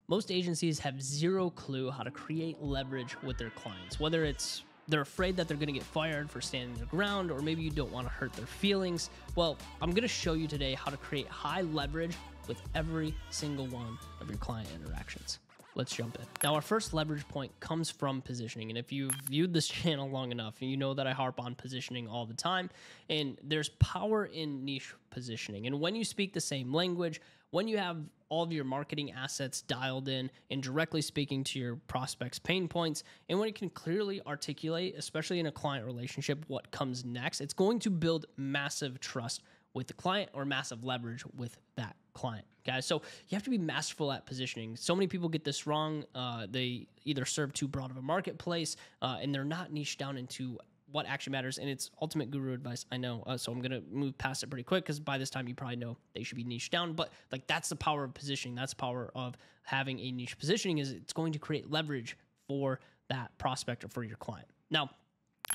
Most agencies have zero clue how to create leverage with their clients, whether it's they're afraid that they're going to get fired for standing their ground, or maybe you don't want to hurt their feelings. Well, I'm going to show you today how to create high leverage with every single one of your client interactions. Let's jump in. Now, our first leverage point comes from positioning. And if you've viewed this channel long enough, you know that I harp on positioning all the time. And there's power in niche positioning. And when you speak the same language, when you have all of your marketing assets dialed in and directly speaking to your prospects' pain points, and when you can clearly articulate, especially in a client relationship, what comes next, it's going to build massive trust with the client or massive leverage with that client, guys. So you have to be masterful at positioning. So many people get this wrong. They either serve too broad of a marketplace and they're not niched down into what actually matters. And it's ultimate guru advice, I know. So I'm going to move past it pretty quick because by this time you probably know they should be niched down. But like that's the power of positioning. That's the power of having a niche positioning, is it's going to create leverage for that prospect or for your client. Now,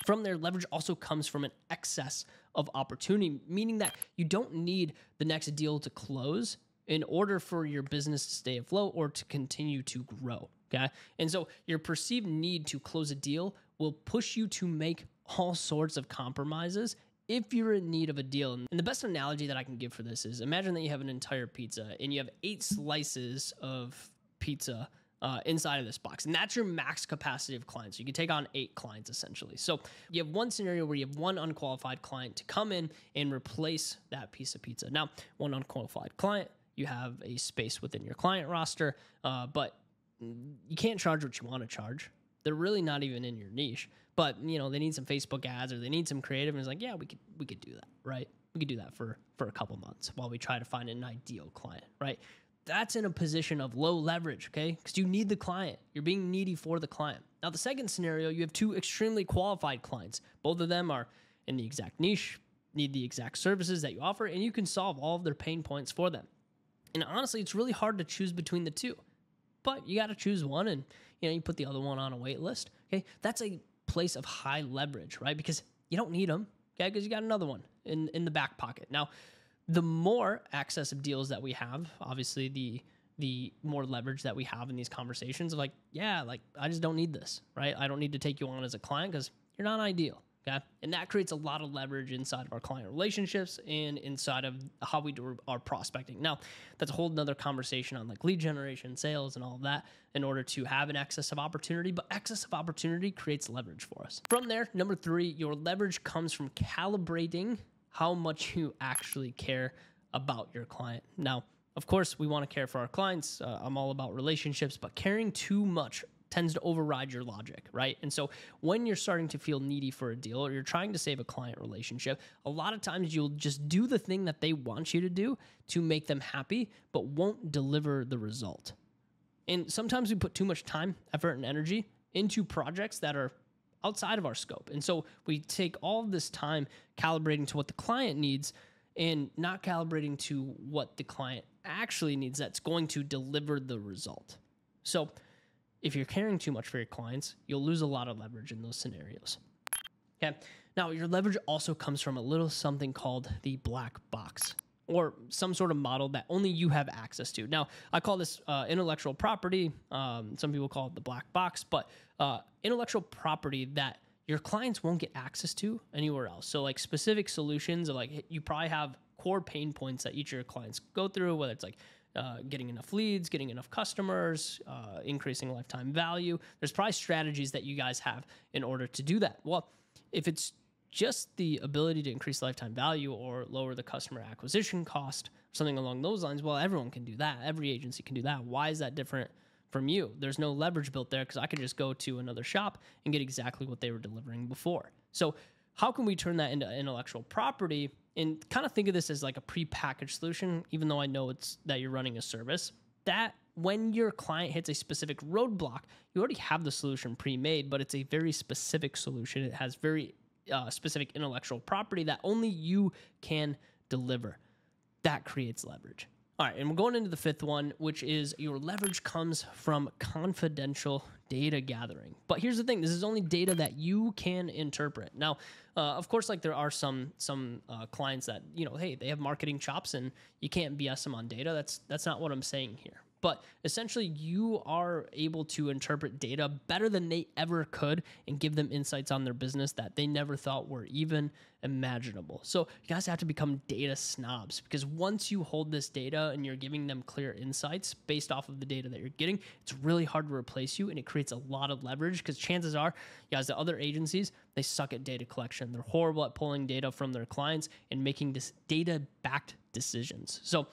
from there, leverage also comes from an excess of opportunity, meaning that you don't need the next deal to close in order for your business to stay afloat or to continue to grow, okay? And so your perceived need to close a deal will push you to make all sorts of compromises if you're in need of a deal. And the best analogy that I can give for this is, imagine that you have an entire pizza and you have 8 slices of pizza inside of this box. And that's your max capacity of clients. So you can take on 8 clients essentially. So you have one scenario where you have one unqualified client to come in and replace that piece of pizza. Now, one unqualified client, you have a space within your client roster, but you can't charge what you want to charge. They're really not even in your niche, but you know, they need some Facebook ads or they need some creative. And it's like, yeah, we could do that, right? We could do that for a couple months while we try to find an ideal client, right? That's in a position of low leverage, okay? Because you need the client. You're being needy for the client. Now, the second scenario, you have 2 extremely qualified clients. Both of them are in the exact niche, need the exact services that you offer, and you can solve all of their pain points for them. And honestly, it's really hard to choose between the 2. But you got to choose one, and you put the other one on a wait list, okay? That's a place of high leverage, right? Because you don't need them, okay? Because you got another one in the back pocket. Now, the more access of deals that we have, obviously the more leverage that we have in these conversations of like, yeah, like I just don't need this, right? I don't need to take you on as a client because you're not ideal, okay? And that creates a lot of leverage inside of our client relationships and inside of how we do our prospecting. Now, that's a whole nother conversation on like lead generation, sales, and all of that in order to have an excess of opportunity, but excess of opportunity creates leverage for us. From there, number 3, your leverage comes from calibrating how much you actually care about your client. Now, of course, we want to care for our clients. I'm all about relationships, but caring too much tends to override your logic, right? And so when you're starting to feel needy for a deal or you're trying to save a client relationship, a lot of times you'll just do the thing that they want you to do to make them happy, but won't deliver the result. And sometimes we put too much time, effort, and energy into projects that are outside of our scope. And so we take all of this time calibrating to what the client needs and not calibrating to what the client actually needs that's going to deliver the result. So if you're caring too much for your clients, you'll lose a lot of leverage in those scenarios. Okay. Now, your leverage also comes from a little something called the black box, or some sort of model that only you have access to. Now, I call this intellectual property. Some people call it the black box, but intellectual property that your clients won't get access to anywhere else. So like specific solutions, like you probably have core pain points that each of your clients go through, whether it's like getting enough leads, getting enough customers, increasing lifetime value. There's probably strategies that you guys have in order to do that. Well, if it's just the ability to increase lifetime value or lower the customer acquisition cost, something along those lines, well, everyone can do that. Every agency can do that. Why is that different from you? There's no leverage built there because I could just go to another shop and get exactly what they were delivering before. So how can we turn that into intellectual property and kind of think of this as like a prepackaged solution, even though I know it's that you're running a service, that when your client hits a specific roadblock, you already have the solution pre-made, but it's a very specific solution. It has very specific intellectual property that only you can deliver. That creates leverage. All right, and we're going into the 5th one, which is your leverage comes from confidential data gathering. But here's the thing, this is only data that you can interpret. Now, of course, like there are some clients that, hey, they have marketing chops and you can't BS them on data. That's not what I'm saying here. but essentially you are able to interpret data better than they ever could and give them insights on their business that they never thought were even imaginable. So you guys have to become data snobs, because once you hold this data and you're giving them clear insights based off of the data that you're getting, it's really hard to replace you, and it creates a lot of leverage, because chances are, guys, the other agencies, they suck at data collection. They're horrible at pulling data from their clients and making this data-backed decisions. So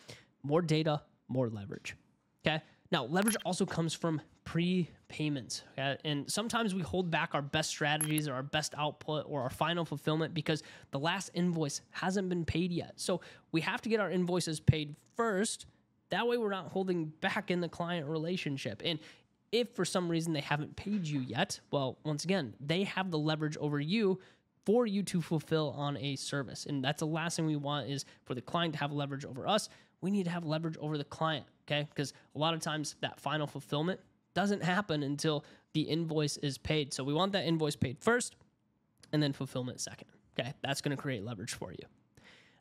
more data, more leverage. Okay. Now, leverage also comes from prepayments. Okay? And sometimes we hold back our best strategies or our best output or our final fulfillment because the last invoice hasn't been paid yet. So we have to get our invoices paid first. That way we're not holding back in the client relationship. And if for some reason they haven't paid you yet, well, once again, they have the leverage over you for you to fulfill on a service. And that's the last thing we want, is for the client to have leverage over us. We need to have leverage over the client, okay? Because a lot of times that final fulfillment doesn't happen until the invoice is paid. So we want that invoice paid first and then fulfillment second, okay? That's gonna create leverage for you.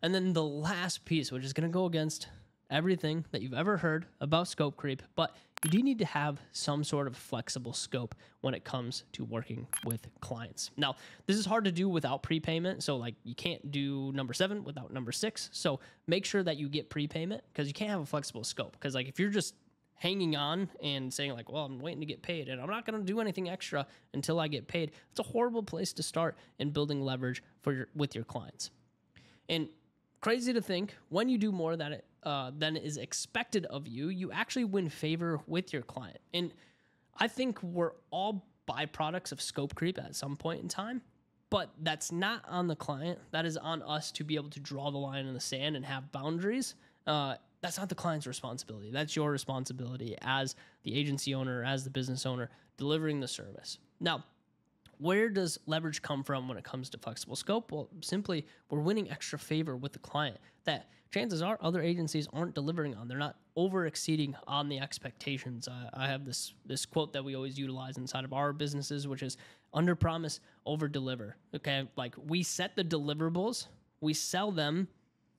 And then the last piece, which is gonna go against everything that you've ever heard about scope creep, but you do need to have some sort of flexible scope when it comes to working with clients. Now, this is hard to do without prepayment. So like you can't do number 7 without number 6. So make sure that you get prepayment, because you can't have a flexible scope. Because like if you're just hanging on and saying like, well, I'm waiting to get paid and I'm not going to do anything extra until I get paid, it's a horrible place to start in building leverage with your clients. And crazy to think, when you do more than is expected of you, you actually win favor with your client. And I think we're all byproducts of scope creep at some point in time, but that's not on the client. That is on us to be able to draw the line in the sand and have boundaries. That's not the client's responsibility. That's your responsibility as the agency owner, as the business owner, delivering the service. Now, where does leverage come from when it comes to flexible scope? Well, simply, we're winning extra favor with the client that chances are other agencies aren't delivering on. They're not over exceeding on the expectations. I have this quote that we always utilize inside of our businesses, which is under promise, over deliver. Okay. Like we set the deliverables, we sell them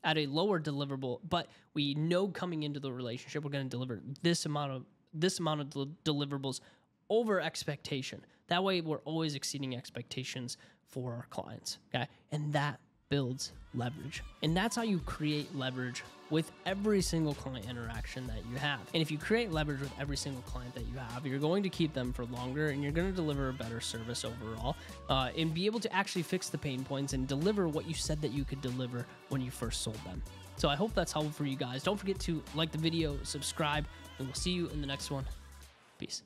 at a lower deliverable, but we know coming into the relationship, we're going to deliver this amount of deliverables over expectation. That way we're always exceeding expectations for our clients, okay? And that builds leverage. And that's how you create leverage with every single client interaction that you have. And if you create leverage with every single client that you have, you're going to keep them for longer and you're going to deliver a better service overall, and be able to actually fix the pain points and deliver what you said that you could deliver when you first sold them. So I hope that's helpful for you guys. Don't forget to like the video, subscribe, and we'll see you in the next one. Peace.